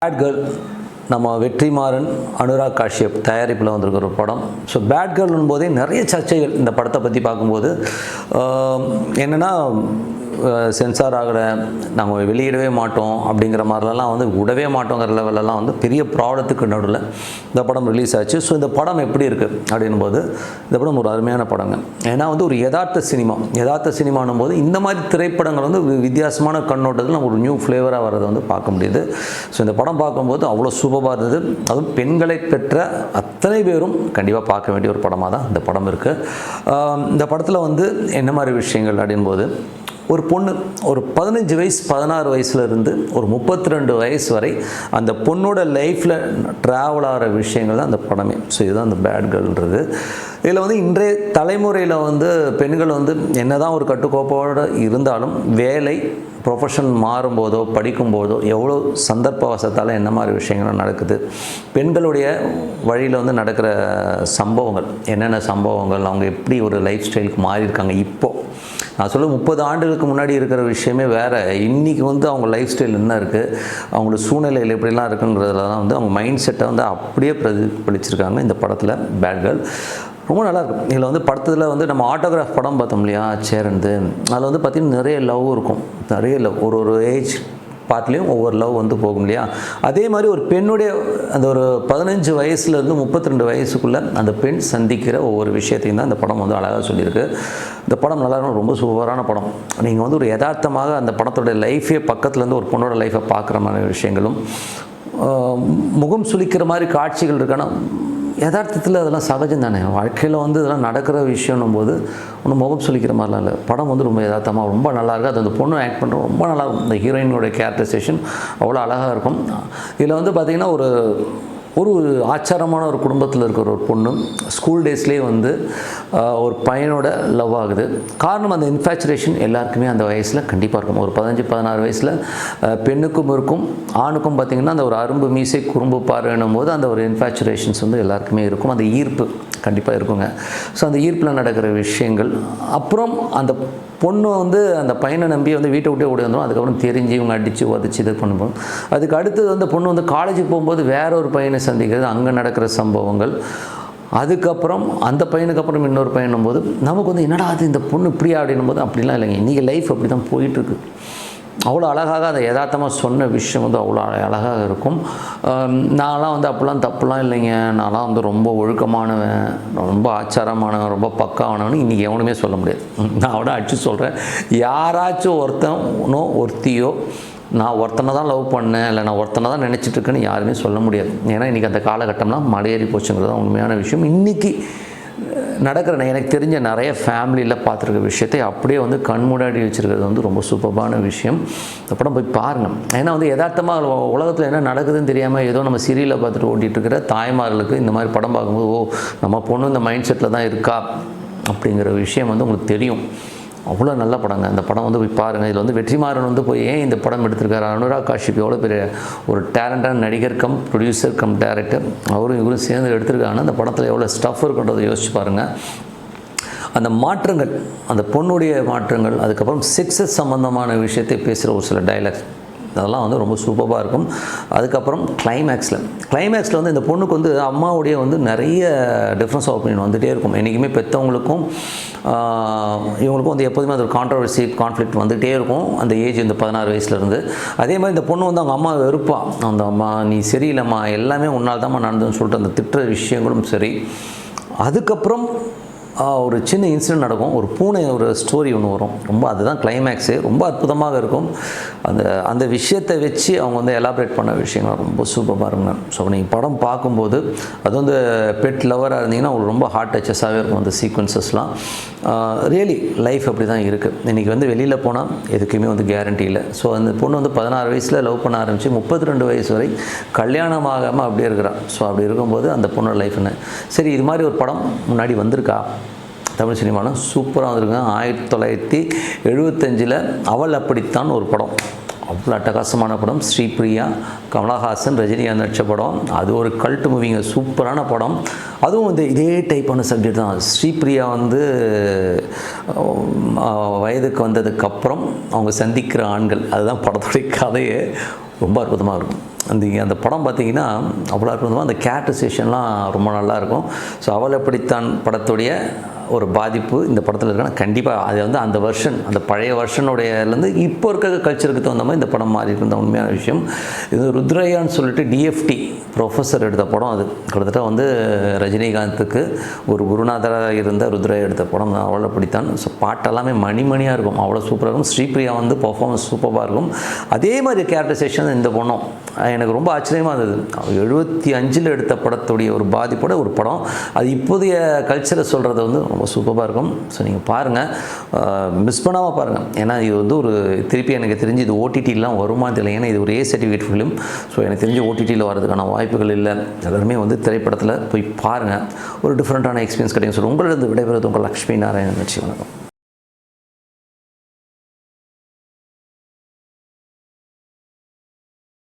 Bad girl நம்ம வெற்றிமாறன் அனுராக் காஷ்யப் தயாரிப்பில் வந்திருக்கிற ஒரு படம். ஸோ பேட் கேர்ள்னும் போதே நிறைய சர்ச்சைகள் இந்த படத்தை பற்றி பார்க்கும்போது என்னென்னா சென்சார் ஆகலை, நாங்கள் வெளியிடவே மாட்டோம் அப்படிங்கிற மாதிரிலாம் வந்து விடவே மாட்டோங்கிற லெவலெல்லாம் வந்து பெரிய ப்ராப்ளத்துக்கு நடுவில் இந்த படம் ரிலீஸ் ஆச்சு. ஸோ இந்த படம் எப்படி இருக்குது அப்படின்போது இந்த படம் ஒரு அருமையான படங்க. ஏன்னா வந்து ஒரு யதார்த்த சினிமானும் போது இந்த மாதிரி திரைப்படங்கள் வந்து வித்தியாசமான கண்ணோட்டத்தில் நம்ம ஒரு நியூ ஃப்ளேவராக வர்றதை வந்து பார்க்க முடியுது. ஸோ இந்த படம் பார்க்கும்போது அவ்வளோ சூப்பராக இருந்தது. அதுவும் பெண்களை பெற்ற அத்தனை பேரும் கண்டிப்பாக பார்க்க வேண்டிய ஒரு படமாக தான் இந்த படம் இருக்குது. இந்த படத்தில் வந்து என்ன மாதிரி விஷயங்கள் அப்படின்போது ஒரு பொண்ணு ஒரு 15 வயசு 16 வயசுலேருந்து ஒரு 32 வயசு வரை அந்த பொண்ணோட லைஃப்பில் ட்ராவல் ஆகிற விஷயங்கள் தான் அந்த படமே. ஸோ இதுதான் அந்த பேட் கேர்ள்ன்றது. இதில் வந்து இன்றைய தலைமுறையில் வந்து பெண்கள் வந்து என்ன தான் ஒரு கட்டுக்கோப்போடு இருந்தாலும் வேலை ப்ரொஃபஷன் மாறும்போதோ படிக்கும்போதோ எவ்வளோ சந்தர்ப்பவசத்தால் என்ன மாதிரி விஷயங்கள் நடக்குது, பெண்களுடைய வழியில் வந்து நடக்கிற சம்பவங்கள் என்னென்ன சம்பவங்கள், அவங்க எப்படி ஒரு லைஃப் ஸ்டைலுக்கு மாறியிருக்காங்க. இப்போது நான் சொல்ல 30 ஆண்டுகளுக்கு முன்னாடி இருக்கிற விஷயமே வேறு. இன்றைக்கி வந்து அவங்க லைஃப் ஸ்டைல் என்ன இருக்குது, அவங்களோட சூழ்நிலையில் எப்படிலாம் இருக்குங்கிறதுல தான் வந்து அவங்க மைண்ட் செட்டை வந்து அப்படியே பிரதிபலிச்சிருக்காங்க இந்த படத்தில் பேட் கேர்ள். ரொம்ப நல்லாயிருக்கும். இதில் வந்து படத்தில் வந்து நம்ம ஆட்டோகிராஃப் படம் பார்த்தோம் இல்லையா, சேரந்து, அதில் வந்து பார்த்திங்கன்னா நிறைய லவ் இருக்கும். நிறைய லவ் ஒரு ஏஜ் பார்ட்லேயும் ஒவ்வொரு லவ் வந்து போகும் இல்லையா. அதே மாதிரி ஒரு பெண்ணுடைய அந்த ஒரு 15 வயசுலேருந்து 32 வயசுக்குள்ளே அந்த பெண் சந்திக்கிற ஒவ்வொரு விஷயத்தையும் தான் இந்த படம் வந்து அழகாக சொல்லியிருக்கு. இந்த படம் நல்லா இருக்கும், ரொம்ப சூப்பரான படம். நீங்கள் வந்து ஒரு யதார்த்தமாக அந்த படத்தோட லைஃபே பக்கத்துலேருந்து ஒரு பொண்ணோட லைஃப்பை பார்க்குற மாதிரி விஷயங்களும் முகம் சுளிக்கிற மாதிரி காட்சிகள் இருக்கான யதார்த்தத்தில் அதெல்லாம் சகஜம் தானே. வாழ்க்கையில் வந்து இதெல்லாம் நடக்கிற விஷயம்னும் போது ஒன்றும் முகம் சொல்லிக்கிற மாதிரிலாம் இல்லை. படம் வந்து ரொம்ப யதார்த்தமாக ரொம்ப நல்லாயிருக்கு. அது அந்த பொண்ணு ஆக்ட் பண்ணுறோம் ரொம்ப நல்லாயிருக்கும். இந்த ஹீரோயினோட கேரக்டரைசேஷன் அவ்வளோ அழகாக இருக்கும். இதில் வந்து பார்த்திங்கன்னா ஒரு ஆச்சாரமான ஒரு குடும்பத்தில் இருக்கிற ஒரு பொண்ணு ஸ்கூல் டேஸ்லேயே வந்து ஒரு பையனோட லவ் ஆகுது. காரணம் அந்த இன்ஃபேச்சுரேஷன் எல்லாருக்குமே அந்த வயசில் கண்டிப்பாக இருக்கும். ஒரு 15-16 வயசில் பெண்ணுக்கும் இருக்கும், ஆணுக்கும் பார்த்திங்கன்னா அந்த ஒரு அரும்பு மீசை குறும்பு பார்வைன்னும் போது அந்த ஒரு இன்ஃபேச்சுரேஷன்ஸ் வந்து எல்லாருக்குமே இருக்கும். அந்த ஈர்ப்பு கண்டிப்பாக இருக்குங்க. ஸோ அந்த ஈர்ப்பில் நடக்கிற விஷயங்கள், அப்புறம் அந்த பொண்ணு வந்து அந்த பையனை நம்பி வந்து வீட்டை விட்டே ஓடி வந்துடும். அதுக்கப்புறம் தெரிஞ்சு இவங்க அடித்து உதச்சி இது பண்ணும்போது அதுக்கு அடுத்தது வந்து பொண்ணு வந்து காலேஜுக்கு போகும்போது வேற ஒரு பையனை சந்திக்கிறது, அங்கே நடக்கிற சம்பவங்கள், அதுக்கப்புறம் அந்த பையனுக்கு அப்புறம் இன்னொரு பையனும் போது நமக்கு வந்து என்னடா அது இந்த பொண்ணு இப்படியா அப்படின்னும் போது அப்படிலாம் இல்லைங்க. இன்றைக்கி லைஃப் அப்படி தான் போயிட்டுருக்கு. அவ்வளோ அழகாக அந்த யதார்த்தமாக சொன்ன விஷயம் வந்து அவ்வளோ அழகாக இருக்கும். நான்லாம் வந்து அப்படிலாம் தப்புலாம் இல்லைங்க, நான்லாம் வந்து ரொம்ப ஒழுக்கமானவன், ரொம்ப ஆச்சாரமானவன், ரொம்ப பக்காவானவன் இன்றைக்கி எவனுமே சொல்ல முடியாது. நான் அவனை அடித்து சொல்கிறேன், யாராச்சும் ஒருத்தனோ ஒருத்தியோ நான் ஒருத்தனை தான் லவ் பண்ணேன் இல்லை நான் ஒருத்தனை தான் நினச்சிட்ருக்கேன்னு யாருமே சொல்ல முடியாது. ஏன்னா இன்றைக்கி அந்த காலகட்டம்லாம் மலையேறி போச்சுங்கிறது தான் உண்மையான விஷயம். இன்றைக்கி நடக்கிற எனக்கு தெரிஞ்ச நிறைய ஃபேமிலியில் பார்த்துருக்க விஷயத்தை அப்படியே வந்து கண்முன்னாடி வச்சுருக்கிறது வந்து ரொம்ப சூப்பரான விஷயம். இந்த படம் போய் பாருங்கள். ஏன்னா வந்து யதார்த்தமாக உலகத்தில் என்ன நடக்குதுன்னு தெரியாமல் ஏதோ நம்ம சீரியலில் பார்த்துட்டு ஓட்டிகிட்ருக்கிற தாய்மார்களுக்கு இந்த மாதிரி படம் பார்க்கும்போது நம்ம பொண்ணு இந்த மைண்ட் செட்டில் தான் இருக்கா அப்படிங்கிற விஷயம் வந்து உங்களுக்கு தெரியும். அவ்வளோ நல்ல படங்க. அந்த படம் வந்து போய் பாருங்கள். இதில் வந்து வெற்றிமாறன் வந்து போய் ஏன் இந்த படம் எடுத்திருக்காரு, அனுராக் காஷ்யப் எவ்வளோ பெரிய ஒரு டேலண்டான நடிகர் கம் ப்ரொடியூசர் கம் டேரக்டர், இவரும் சேர்ந்து எடுத்திருக்காங்கன்னா அந்த படத்தில் எவ்வளோ ஸ்டஃப் இருக்குன்றதை யோசிச்சு பாருங்கள். அந்த மாற்றங்கள், அந்த பொண்ணுடைய மாற்றங்கள், அதுக்கப்புறம் செக்ஸஸ் சம்மந்தமான விஷயத்தை பேசுகிற ஒரு சில டைலாக்ஸ் அதெல்லாம் வந்து ரொம்ப சூப்பராக இருக்கும். அதுக்கப்புறம் கிளைமேக்ஸில் வந்து இந்த பொண்ணுக்கு வந்து அம்மாவுடைய வந்து நிறைய டிஃப்ரென்ஸ் ஆஃப் ஒப்பீனியன் வந்துகிட்டே இருக்கும். என்றைக்குமே பெற்றவங்களுக்கும் இவங்களுக்கும் வந்து எப்போதுமே அது ஒரு கான்ஃப்ளிக்ட் வந்துகிட்டே இருக்கும் அந்த ஏஜ் இந்த 16 வயசுலேருந்து. அதே மாதிரி இந்த பொண்ணு வந்து அவங்க அம்மா வெறுப்பான், அந்த அம்மா நீ சரியில்லைம்மா எல்லாமே உன்னால் தான்மா நடந்ததுன்னு சொல்லிட்டு அந்த திட்டுற விஷயங்களும் சரி. அதுக்கப்புறம் ஒரு சின்ன இன்சிடென்ட் நடக்கும், ஒரு பூனை ஒரு ஸ்டோரி ஒன்று வரும், ரொம்ப அதுதான் கிளைமேக்ஸு, ரொம்ப அற்புதமாக இருக்கும். அந்த விஷயத்தை வச்சு அவங்க வந்து எலாபரேட் பண்ண விஷயங்கள் ரொம்ப சூப்பராக இருக்குங்க. ஸோ நீங்கள் படம் பார்க்கும்போது அது வந்து பெட் லவராக இருந்தீங்கன்னா உங்களுக்கு ரொம்ப ஹார்ட் டச்சஸாகவே இருக்கும் அந்த சீக்வன்சஸ்லாம். ரியலி லைஃப் அப்படி தான் இருக்குது. இன்றைக்கி வந்து வெளியில் போனால் எதுக்குமே வந்து கேரண்டி இல்லை. ஸோ அந்த பொண்ணு வந்து 16 வயசில் லவ் பண்ண ஆரம்பித்து 32 வயசு வரை கல்யாணம் ஆகாமல் அப்படியே இருக்கிறான். ஸோ அப்படி இருக்கும்போது அந்த பொண்ணோட லைஃப் என்ன சரி. இது மாதிரி ஒரு படம் முன்னாடி வந்திருக்கா தமிழ் சினிமாவில்? சூப்பராக வந்திருக்குங்க. 1975 அவள் அப்படித்தான் ஒரு படம், அவ்வளோ அட்டகாசமான படம். ஸ்ரீபிரியா, கமலஹாசன், ரஜினிகாந்த் நடித்த படம். அது ஒரு கல்ட் மூவிங்க, சூப்பரான படம். அதுவும் வந்து இதே டைப்பான சப்ஜெக்ட் தான். ஸ்ரீபிரியா வந்து வயதுக்கு வந்ததுக்கப்புறம் அவங்க சந்திக்கிற ஆண்கள், அதுதான் படத்துடைய கதையே. ரொம்ப அற்புதமாக இருக்கும். அந்த படம் பார்த்திங்கன்னா அவ்வளோ அற்புதமாக அந்த கேரக்டரைசேஷன்லாம் ரொம்ப நல்லாயிருக்கும். ஸோ அவள் எப்படித்தான் படத்துடைய ஒரு பாதிப்பு இந்த படத்தில் இருக்குன்னா கண்டிப்பாக அது வந்து அந்த வெர்ஷன், அந்த பழைய வெர்ஷனுடையலேருந்து இப்போ இருக்க கல்ச்சருக்கு தகுந்த மாதிரி இந்த படம் மாறி இருந்த உண்மையான விஷயம். இது ருத்ரையான்னு சொல்லிட்டு டிஎஃப்டி ப்ரொஃபஸர் எடுத்த படம். அது கிட்டத்தட்ட வந்து ரஜினிகாந்துக்கு ஒரு குருநாதராக இருந்த ருத்ரையா எடுத்த படம் அவள் அப்படித்தான். ஸோ பாட்டெல்லாமே மணிமணியாக இருக்கும், அவ்வளோ சூப்பராக இருக்கும். ஸ்ரீபிரியா வந்து பர்ஃபார்மன்ஸ் சூப்பராக இருக்கும். அதே மாதிரி கேரக்டரைசேஷன் இந்த பொண்ணும் எனக்கு ரொம்ப ஆச்சரியமாக இருந்தது. 75 எடுத்த படத்துடைய ஒரு பாதிப்போட ஒரு படம், அது இப்போதைய கல்ச்சரை சொல்கிறது வந்து ரொம்ப சூப்பராக இருக்கும். ஸோ நீங்கள் பாருங்கள், மிஸ் பண்ணாமல் பாருங்கள். ஏன்னா இது வந்து ஒரு திருப்பி எனக்கு தெரிஞ்சு இது ஓடிடிலாம் வருமா தெரியல. ஏன்னா இது ஒரு A சர்டிஃபிகேட் ஃபிலிம். ஸோ எனக்கு தெரிஞ்சு ஓடிடியில் வரதுக்கான வாய்ப்புகள் இல்லை. எல்லாருமே வந்து திரைப்படத்தில் போய் பாருங்கள், ஒரு டிஃப்ரெண்ட்டான எக்ஸ்பீரியன்ஸ் கிடைக்கும். ஸோ உங்களிடம் விடைபெறுவது உங்கள் லக்ஷ்மி நாராயணன். வணக்கம்.